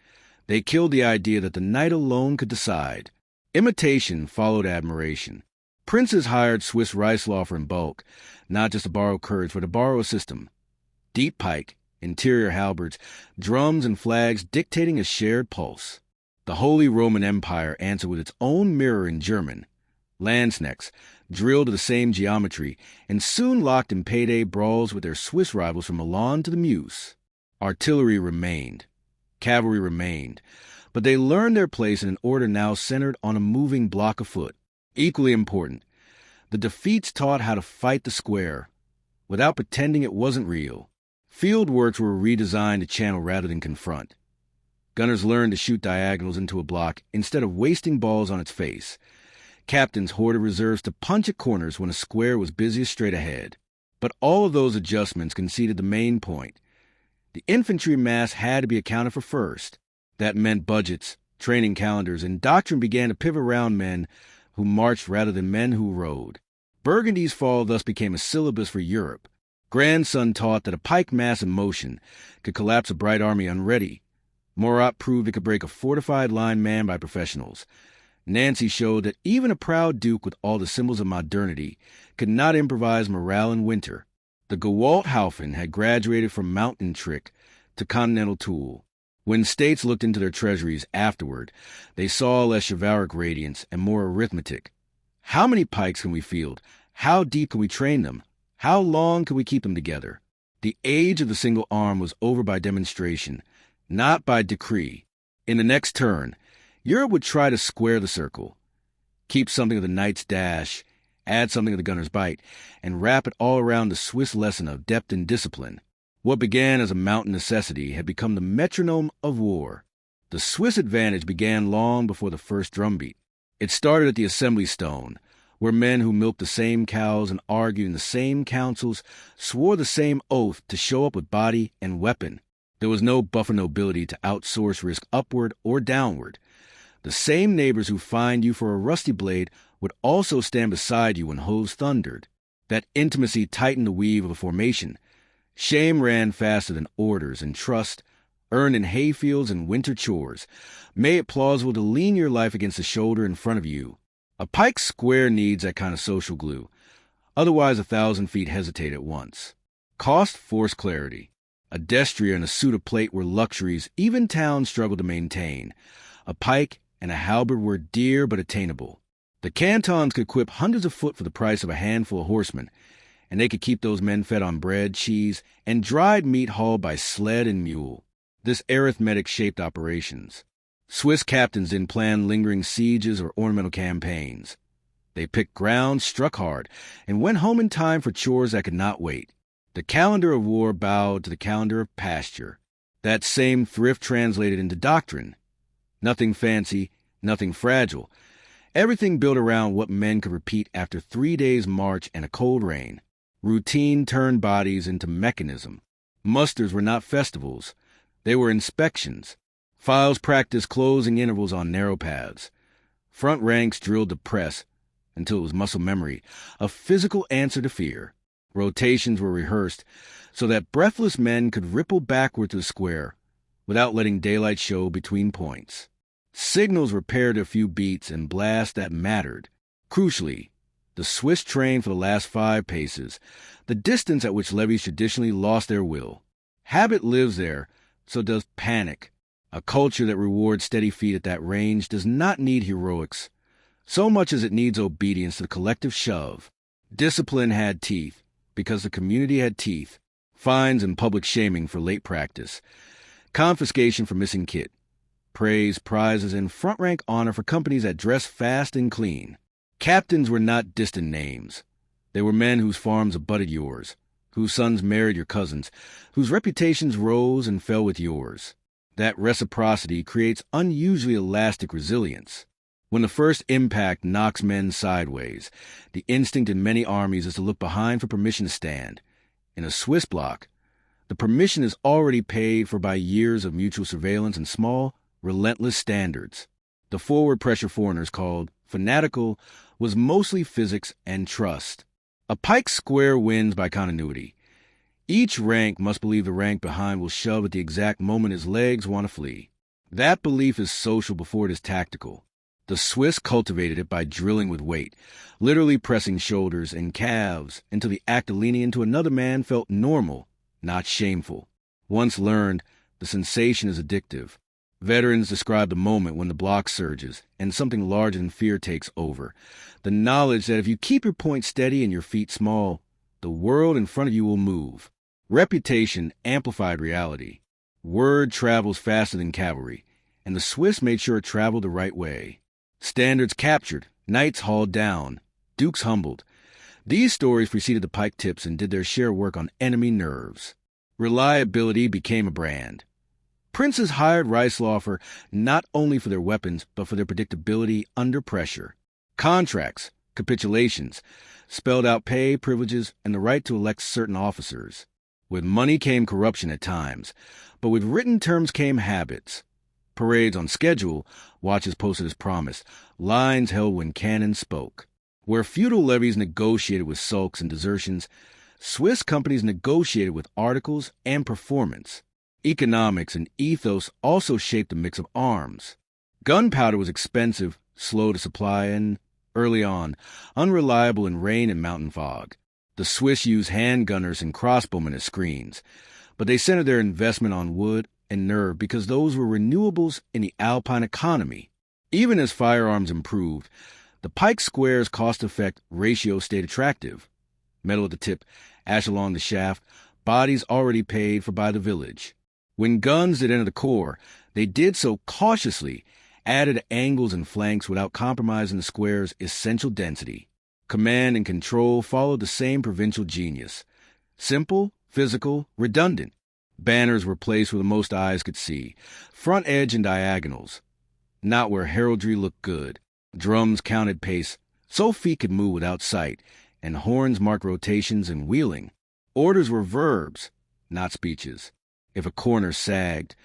They killed the idea that the knight alone could decide. Imitation followed admiration. Princes hired Swiss Reichsläufer in bulk, not just to borrow courage, but to borrow a system. Deep pike, interior halberds, drums and flags dictating a shared pulse. The Holy Roman Empire answered with its own mirror in German. Landsknechts, drilled to the same geometry, and soon locked in payday brawls with their Swiss rivals from Milan to the Meuse. Artillery remained. Cavalry remained. But they learned their place in an order now centered on a moving block of foot. Equally important, the defeats taught how to fight the square, without pretending it wasn't real. Field works were redesigned to channel rather than confront. Gunners learned to shoot diagonals into a block instead of wasting balls on its face. Captains hoarded reserves to punch at corners when a square was busiest straight ahead. But all of those adjustments conceded the main point. The infantry mass had to be accounted for first. That meant budgets training calendars, and doctrine began to pivot around men who marched rather than men who rode. Burgundy's fall thus became a syllabus for Europe. Grandson taught that a pike mass in motion could collapse a bright army unready. Morat proved it could break a fortified line manned by professionals. Nancy showed that even a proud duke with all the symbols of modernity could not improvise morale in winter. The Gewalthaufen had graduated from mountain trick to continental tool. When states looked into their treasuries afterward, they saw less chivalric radiance and more arithmetic. How many pikes can we field? How deep can we train them? How long can we keep them together? The age of the single arm was over by demonstration, not by decree. In the next turn, Europe would try to square the circle, keep something of the knight's dash, add something of the gunner's bite, and wrap it all around the Swiss lesson of depth and discipline. What began as a mountain necessity had become the metronome of war. The Swiss advantage began long before the first drumbeat. It started at the assembly stone, where men who milked the same cows and argued in the same councils swore the same oath to show up with body and weapon. There was no buffer nobility to outsource risk upward or downward. The same neighbors who fined you for a rusty blade would also stand beside you when hooves thundered. That intimacy tightened the weave of a formation. Shame ran faster than orders, and trust, earned in hayfields and winter chores, made it plausible to lean your life against the shoulder in front of you. A pike square needs that kind of social glue. Otherwise, 1,000 feet hesitate at once. Cost forced clarity. A destrier and a suit of plate were luxuries even towns struggled to maintain. A pike and a halberd were dear but attainable. The cantons could equip hundreds of foot for the price of a handful of horsemen, and they could keep those men fed on bread, cheese, and dried meat hauled by sled and mule. This arithmetic shaped operations. Swiss captains didn't plan lingering sieges or ornamental campaigns. They picked ground, struck hard, and went home in time for chores that could not wait. The calendar of war bowed to the calendar of pasture. That same thrift translated into doctrine. Nothing fancy, nothing fragile. Everything built around what men could repeat after 3 days' march and a cold rain. Routine turned bodies into mechanism. Musters were not festivals. They were inspections. Files practiced closing intervals on narrow paths. Front ranks drilled to press, until it was muscle memory, a physical answer to fear. Rotations were rehearsed so that breathless men could ripple backward to the square without letting daylight show between points. Signals were paired to a few beats and blasts that mattered. Crucially, the Swiss trained for the last 5 paces, the distance at which levies traditionally lost their will. Habit lives there, so does panic. A culture that rewards steady feet at that range does not need heroics, so much as it needs obedience to the collective shove. Discipline had teeth, because the community had teeth. Fines and public shaming for late practice. Confiscation for missing kit. Praise, prizes, and front-rank honor for companies that dress fast and clean. Captains were not distant names. They were men whose farms abutted yours, whose sons married your cousins, whose reputations rose and fell with yours. That reciprocity creates unusually elastic resilience. When the first impact knocks men sideways, the instinct in many armies is to look behind for permission to stand. In a Swiss bloc, the permission is already paid for by years of mutual surveillance and small, relentless standards. The forward pressure foreigners called fanatical was mostly physics and trust. A pike square wins by continuity. Each rank must believe the rank behind will shove at the exact moment his legs want to flee. That belief is social before it is tactical. The Swiss cultivated it by drilling with weight, literally pressing shoulders and calves until the act of leaning into another man felt normal, not shameful. Once learned, the sensation is addictive. Veterans describe the moment when the block surges and something larger than fear takes over. The knowledge that if you keep your point steady and your feet small, the world in front of you will move. Reputation amplified reality. Word travels faster than cavalry, and the Swiss made sure it traveled the right way. Standards captured, knights hauled down, dukes humbled. These stories preceded the pike tips and did their share work on enemy nerves. Reliability became a brand. Princes hired Reislaufer not only for their weapons, but for their predictability under pressure. Contracts, capitulations, spelled out pay, privileges, and the right to elect certain officers. With money came corruption at times, but with written terms came habits. Parades on schedule, watches posted as promised, lines held when cannon spoke. Where feudal levies negotiated with sulks and desertions, Swiss companies negotiated with articles and performance. Economics and ethos also shaped the mix of arms. Gunpowder was expensive, slow to supply, and, early on, unreliable in rain and mountain fog. The Swiss used handgunners and crossbowmen as screens, but they centered their investment on wood and nerve because those were renewables in the Alpine economy. Even as firearms improved, the pike square's cost-effect ratio stayed attractive. Metal at the tip, ash along the shaft, bodies already paid for by the village. When guns did enter the core, they did so cautiously, added angles and flanks without compromising the square's essential density. Command and control followed the same provincial genius. Simple, physical, redundant. Banners were placed where the most eyes could see, front edge and diagonals, not where heraldry looked good. Drums counted pace, so feet could move without sight, and horns marked rotations and wheeling. Orders were verbs, not speeches. If a corner sagged,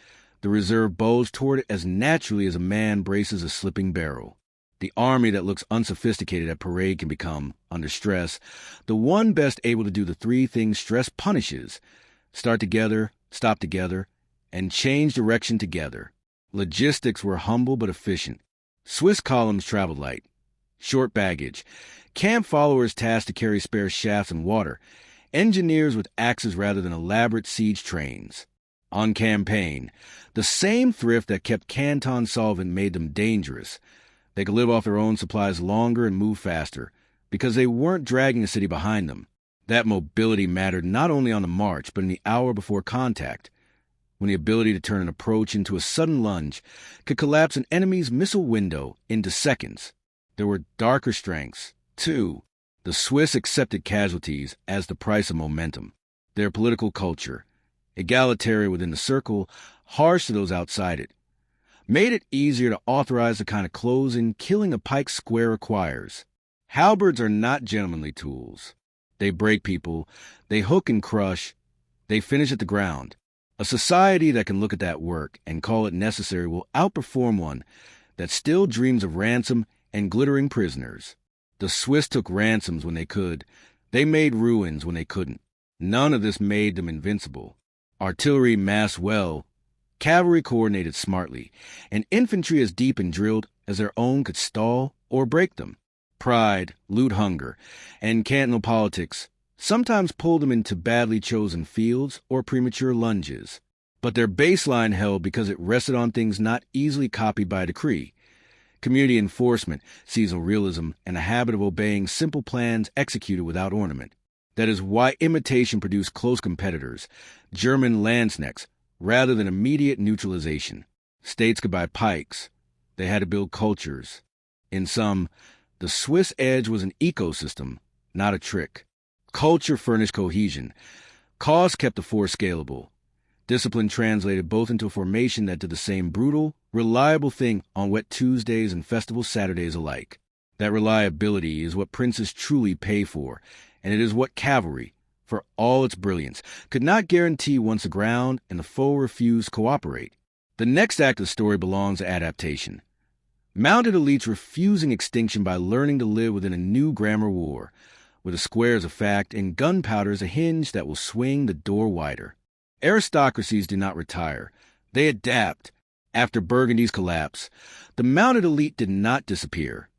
the reserve bulged toward it as naturally as a man braces a slipping barrel. The army that looks unsophisticated at parade can become, under stress, the one best able to do the three things stress punishes: start together, stop together, and change direction together. Logistics were humble but efficient. Swiss columns traveled light. Short baggage. Camp followers tasked to carry spare shafts and water. Engineers with axes rather than elaborate siege trains. On campaign, the same thrift that kept Canton solvent made them dangerous. They could live off their own supplies longer and move faster, because they weren't dragging the city behind them. That mobility mattered not only on the march, but in the hour before contact, when the ability to turn an approach into a sudden lunge could collapse an enemy's missile window into seconds. There were darker strengths, too. The Swiss accepted casualties as the price of momentum. Their political culture, egalitarian within the circle, harsh to those outside it, made it easier to authorize the kind of closing killing a pike square requires. Halberds are not gentlemanly tools. They break people, they hook and crush, they finish at the ground. A society that can look at that work and call it necessary will outperform one that still dreams of ransom and glittering prisoners. The Swiss took ransoms when they could. They made ruins when they couldn't. None of this made them invincible. Artillery massed well, cavalry coordinated smartly, and infantry as deep and drilled as their own could stall or break them. Pride, loot hunger, and cantonal politics sometimes pulled them into badly chosen fields or premature lunges. But their baseline held because it rested on things not easily copied by decree. Community enforcement, seasonal realism, and a habit of obeying simple plans executed without ornament. That is why imitation produced close competitors, German Landsknechts, rather than immediate neutralization. States could buy pikes. They had to build cultures. In sum, the Swiss edge was an ecosystem, not a trick. Culture furnished cohesion. Cost kept the force scalable. Discipline translated both into a formation that did the same brutal, reliable thing on wet Tuesdays and festival Saturdays alike. That reliability is what princes truly pay for, and it is what cavalry, for all its brilliance, could not guarantee once aground and the foe refused to cooperate. The next act of the story belongs to adaptation. Mounted elites refusing extinction by learning to live within a new grammar war, with a square as a fact and gunpowder as a hinge that will swing the door wider. Aristocracies do not retire. They adapt. After Burgundy's collapse, the mounted elite did not disappear.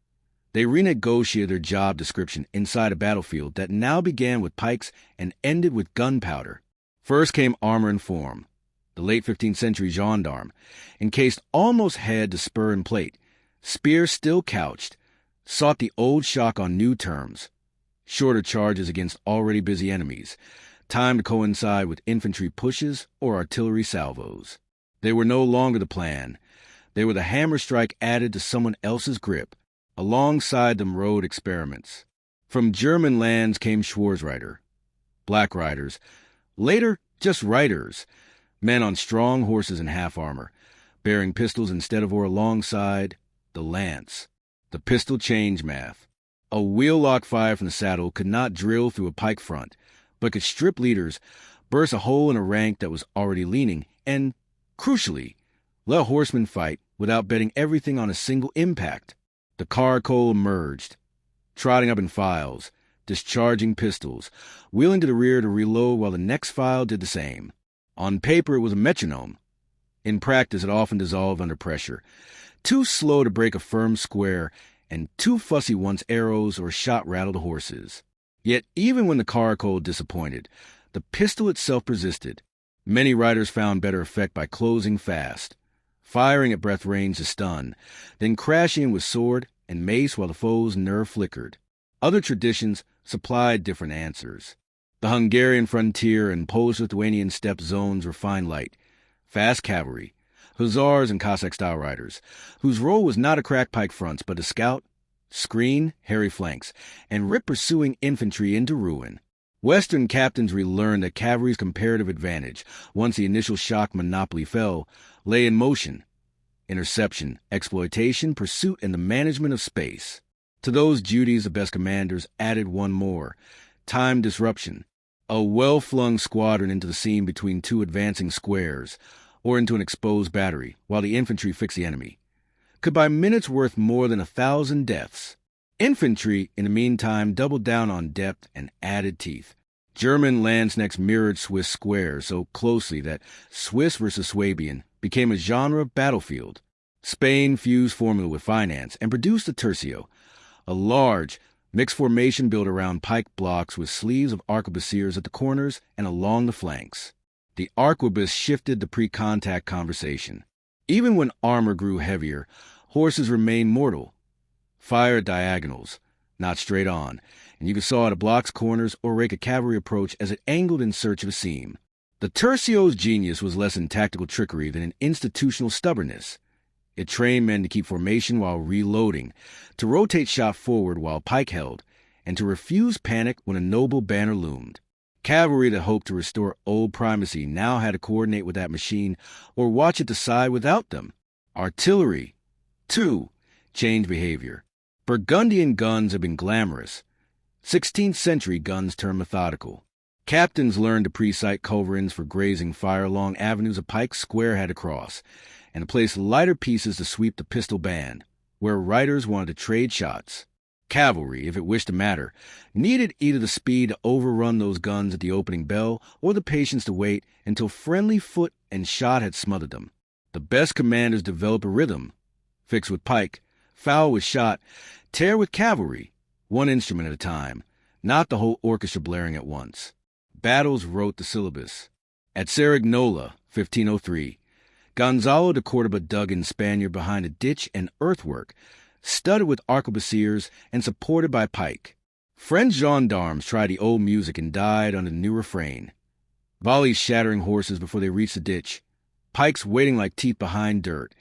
They renegotiated their job description inside a battlefield that now began with pikes and ended with gunpowder. First came armor and form. The late 15th century gendarme, encased almost head to spur and plate, spear still couched, sought the old shock on new terms. Shorter charges against already busy enemies, timed to coincide with infantry pushes or artillery salvos. They were no longer the plan. They were the hammer strike added to someone else's grip. Alongside them rode experiments. From German lands came Schwarzreiter, black riders, later just riders, men on strong horses in half armor, bearing pistols instead of or alongside the lance. The pistol changed math. A wheel-lock fire from the saddle could not drill through a pike front, but could strip leaders, burst a hole in a rank that was already leaning, and, crucially, Let horsemen fight without betting everything on a single impact. The caracole emerged, trotting up in files, discharging pistols, wheeling to the rear to reload while the next file did the same. On paper, it was a metronome. In practice, it often dissolved under pressure, too slow to break a firm square, and too fussy once arrows or shot rattled horses. Yet even when the caracole disappointed, the pistol itself persisted. Many riders found better effect by closing fast, firing at breath range to stun, then crashing in with sword and mace while the foe's nerve flickered. Other traditions supplied different answers. The Hungarian frontier and Polish-Lithuanian steppe zones were fine light, fast cavalry, hussars and Cossack-style riders, whose role was not to crack pike fronts but to scout, screen hairy flanks, and rip pursuing infantry into ruin. Western captains relearned that cavalry's comparative advantage, once the initial shock monopoly fell, lay in motion, interception, exploitation, pursuit, and the management of space. To those duties, the best commanders added one more: time disruption. A well-flung squadron into the seam between two advancing squares, or into an exposed battery, while the infantry fixed the enemy, could buy minutes worth more than 1,000 deaths. Infantry, in the meantime, doubled down on depth and added teeth. German landsknechts mirrored Swiss squares so closely that Swiss versus Swabian became a genre of battlefield. Spain fused formula with finance and produced the tercio, a large, mixed formation built around pike blocks with sleeves of arquebusiers at the corners and along the flanks. The arquebus shifted the pre-contact conversation. Even when armor grew heavier, horses remained mortal. Fire at diagonals, not straight on, and you could saw at a block's corners or rake a cavalry approach as it angled in search of a seam. The tercio's genius was less in tactical trickery than in institutional stubbornness. It trained men to keep formation while reloading, to rotate shot forward while pike held, and to refuse panic when a noble banner loomed. Cavalry that hoped to restore old primacy now had to coordinate with that machine or watch it decide without them. Artillery, too, changed behavior. Burgundian guns had been glamorous. 16th century guns turned methodical. Captains learned to pre-sight culverins for grazing fire along avenues a pike's square had to cross, and to place lighter pieces to sweep the pistol band, where riders wanted to trade shots. Cavalry, if it wished to matter, needed either the speed to overrun those guns at the opening bell or the patience to wait until friendly foot and shot had smothered them. The best commanders developed a rhythm: fix with pike, foul with shot, tear with cavalry, one instrument at a time, not the whole orchestra blaring at once. Battles wrote the syllabus. At Cerignola, 1503, Gonzalo de Cordoba dug in Spaniard behind a ditch and earthwork, studded with arquebusiers and supported by pike. French gendarmes tried the old music and died under the new refrain. Volleys shattering horses before they reached the ditch, pikes waiting like teeth behind dirt,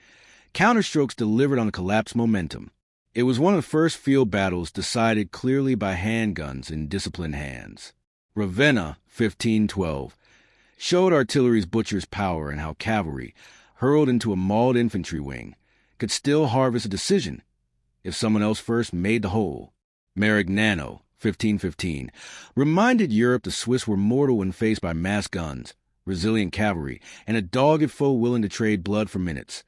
counterstrokes delivered on the collapsed momentum. It was one of the first field battles decided clearly by handguns in disciplined hands. Ravenna, 1512, showed artillery's butcher's power and how cavalry, hurled into a mauled infantry wing, could still harvest a decision if someone else first made the hole. Marignano, 1515, reminded Europe the Swiss were mortal when faced by massed guns, resilient cavalry, and a dogged foe willing to trade blood for minutes.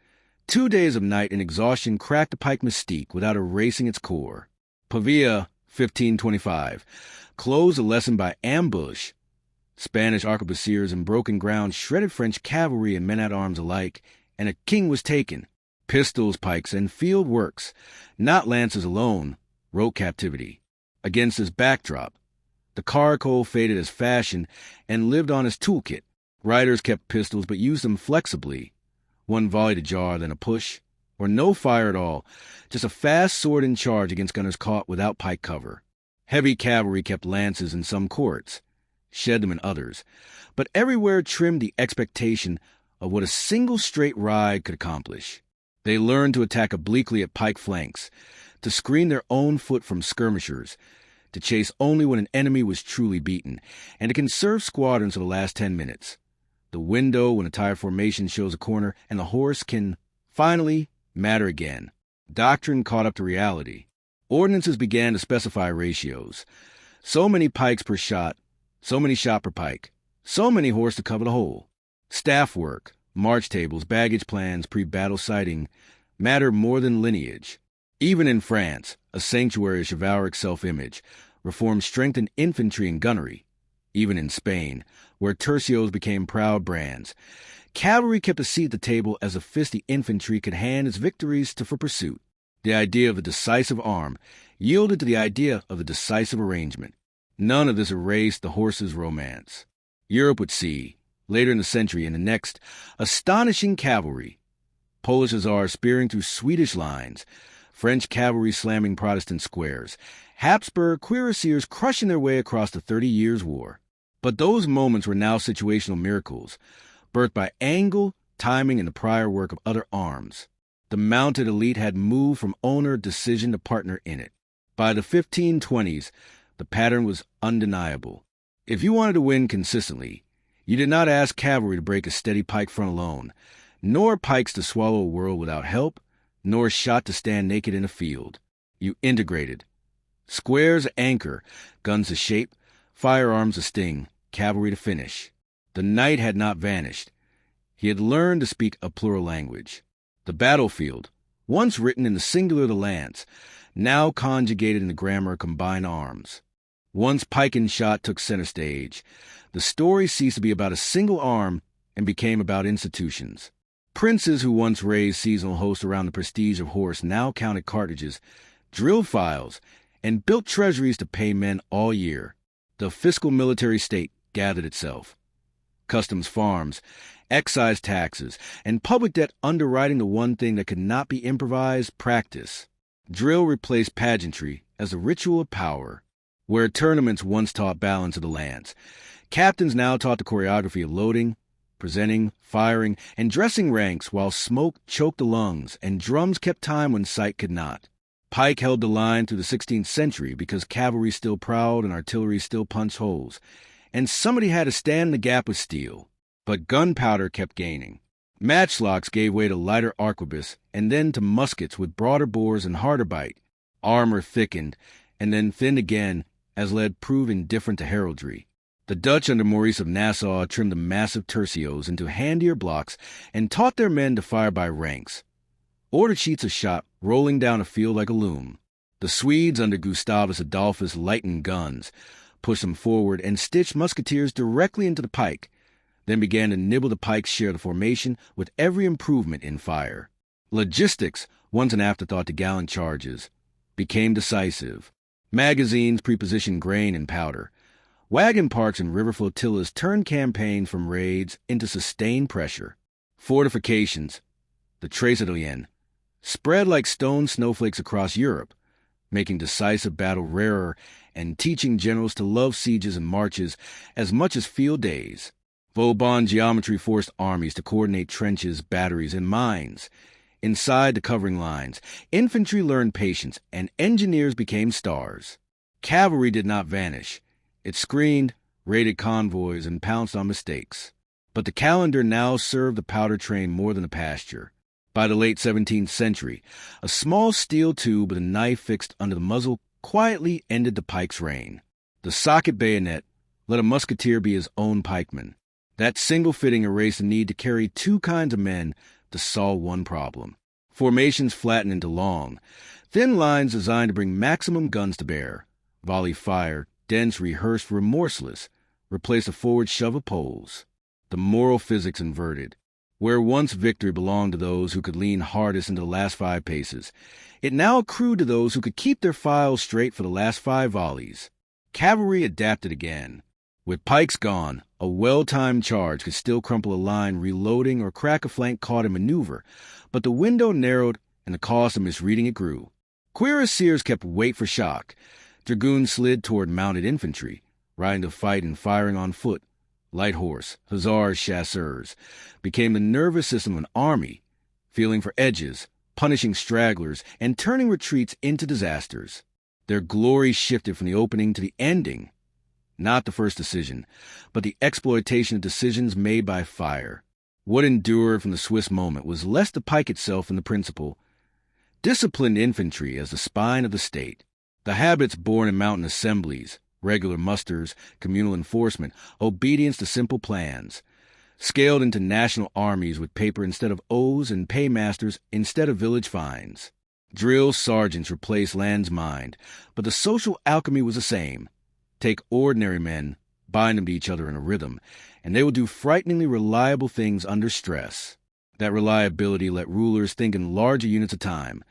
2 days of night and exhaustion cracked the pike mystique without erasing its core. Pavia, 1525, closed the lesson by ambush. Spanish arquebusiers in broken ground shredded French cavalry and men-at-arms alike, and a king was taken. Pistols, pikes, and field works, not lances alone, wrote captivity. Against this backdrop, the caracole faded as fashion and lived on as toolkit. Riders kept pistols but used them flexibly. One volley to jar, then a push, or no fire at all, just a fast sword-in charge against gunners caught without pike cover. Heavy cavalry kept lances in some courts, shed them in others, but everywhere trimmed the expectation of what a single straight ride could accomplish. They learned to attack obliquely at pike flanks, to screen their own foot from skirmishers, to chase only when an enemy was truly beaten, and to conserve squadrons for the last 10 minutes. The window when a tired formation shows a corner, and the horse can, finally, matter again. Doctrine caught up to reality. Ordinances began to specify ratios. So many pikes per shot, so many shot per pike, so many horse to cover the whole. Staff work, march tables, baggage plans, pre-battle sighting matter more than lineage. Even in France, a sanctuary of chivalric self-image, reform strengthened infantry and gunnery. Even in Spain, where tercios became proud brands, cavalry kept a seat at the table as a fist the infantry could hand its victories to for pursuit. The idea of the decisive arm yielded to the idea of the decisive arrangement. None of this erased the horse's romance. Europe would see, later in the century and the next, astonishing cavalry. Polish hussars spearing through Swedish lines, French cavalry slamming Protestant squares, Habsburg cuirassiers crushing their way across the 30 Years' War. But those moments were now situational miracles, birthed by angle, timing, and the prior work of other arms. The mounted elite had moved from owner decision to partner in it. By the 1520s, the pattern was undeniable. If you wanted to win consistently, you did not ask cavalry to break a steady pike front alone, nor pikes to swallow a world without help, nor shot to stand naked in a field. You integrated. Squares to anchor, guns to shape, firearms to sting, cavalry to finish. The knight had not vanished. He had learned to speak a plural language. The battlefield, once written in the singular of the lance, now conjugated in the grammar of combined arms. Once pike-and-shot took center stage, the story ceased to be about a single arm and became about institutions. Princes who once raised seasonal hosts around the prestige of horse now counted cartridges, drilled files, and built treasuries to pay men all year. The fiscal military state gathered itself. Customs farms, excise taxes, and public debt underwriting the one thing that could not be improvised, practice. Drill replaced pageantry as a ritual of power. Where tournaments once taught balance of the lance, captains now taught the choreography of loading, presenting, firing, and dressing ranks while smoke choked the lungs and drums kept time when sight could not. Pike held the line through the 16th century because cavalry still prowled and artillery still punched holes, and somebody had to stand in the gap with steel. But gunpowder kept gaining. Matchlocks gave way to lighter arquebus and then to muskets with broader bores and harder bite. Armor thickened and then thinned again as lead proved indifferent to heraldry. The Dutch under Maurice of Nassau trimmed the massive tercios into handier blocks and taught their men to fire by ranks. Ordered sheets of shot rolling down a field like a loom. The Swedes under Gustavus Adolphus lightened guns, pushed them forward, and stitched musketeers directly into the pike, then began to nibble the pike's share of the formation with every improvement in fire. Logistics, once an afterthought to gallant charges, became decisive. Magazines prepositioned grain and powder. Wagon parks and river flotillas turned campaigns from raids into sustained pressure. Fortifications, the Trécétalienne, spread like stone snowflakes across Europe, making decisive battle rarer and teaching generals to love sieges and marches as much as field days. Vauban geometry forced armies to coordinate trenches, batteries, and mines. Inside the covering lines, infantry learned patience, and engineers became stars. Cavalry did not vanish. It screened, raided convoys, and pounced on mistakes. But the calendar now served the powder train more than a pasture. By the late 17th century, a small steel tube with a knife fixed under the muzzle quietly ended the pike's reign. The socket bayonet let a musketeer be his own pikeman. That single fitting erased the need to carry two kinds of men to solve one problem. Formations flattened into long, thin lines designed to bring maximum guns to bear. Volley fire, dense, rehearsed, remorseless, replaced a forward shove of poles. The moral physics inverted. Where once victory belonged to those who could lean hardest into the last 5 paces, it now accrued to those who could keep their files straight for the last 5 volleys. Cavalry adapted again. With pikes gone, a well-timed charge could still crumple a line reloading or crack a flank caught in maneuver, but the window narrowed and the cost of misreading it grew. Cuirassiers kept wait for shock. Dragoons slid toward mounted infantry, riding to fight and firing on foot. Light horse, hussars, chasseurs, became the nervous system of an army, feeling for edges, punishing stragglers, and turning retreats into disasters. Their glory shifted from the opening to the ending. Not the first decision, but the exploitation of decisions made by fire. What endured from the Swiss moment was less the pike itself and the principle. Disciplined infantry as the spine of the state. The habits born in mountain assemblies, regular musters, communal enforcement, obedience to simple plans. scaled into national armies with paper instead of O's and paymasters instead of village fines. Drill sergeants replaced land's mind, but the social alchemy was the same. Take ordinary men, bind them to each other in a rhythm, and they will do frighteningly reliable things under stress. That reliability let rulers think in larger units of time,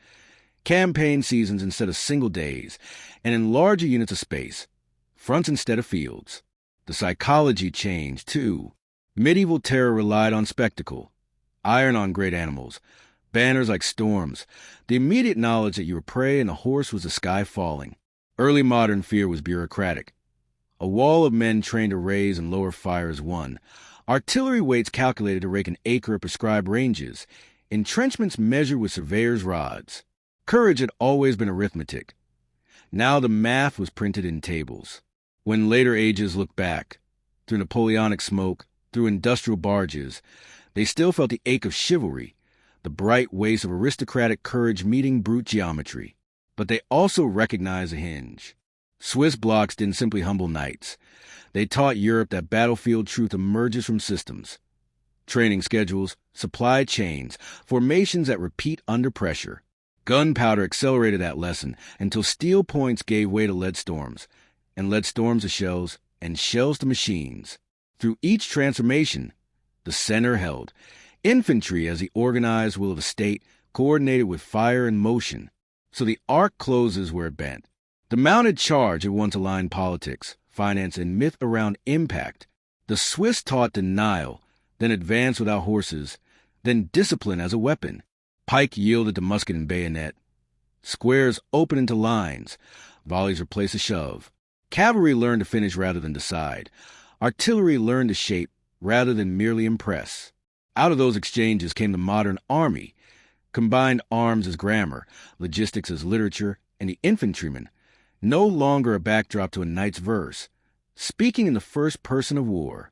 campaign seasons instead of single days, and in larger units of space, fronts instead of fields. The psychology changed, too. Medieval terror relied on spectacle, iron on great animals, banners like storms, the immediate knowledge that you were prey and the horse was the sky falling. Early modern fear was bureaucratic. A wall of men trained to raise and lower fire as one. Artillery weights calculated to rake an acre of prescribed ranges. Entrenchments measured with surveyor's rods. Courage had always been arithmetic. Now the math was printed in tables. When later ages looked back, through Napoleonic smoke, through industrial barges, they still felt the ache of chivalry, the bright waste of aristocratic courage meeting brute geometry. But they also recognized a hinge. Swiss blocks didn't simply humble knights. They taught Europe that battlefield truth emerges from systems. Training schedules, supply chains, formations that repeat under pressure. Gunpowder accelerated that lesson until steel points gave way to lead storms, and lead storms to shells, and shells to machines. Through each transformation, the center held. Infantry as the organized will of a state, coordinated with fire and motion. So the arc closes where it bent. The mounted charge had once aligned politics, finance, and myth around impact. The Swiss taught denial, then advance without horses, then discipline as a weapon. Pike yielded to musket and bayonet. Squares opened into lines. Volleys replaced a shove. Cavalry learned to finish rather than decide. Artillery learned to shape rather than merely impress. Out of those exchanges came the modern army, combined arms as grammar, logistics as literature, and the infantryman, no longer a backdrop to a knight's verse, speaking in the first person of war.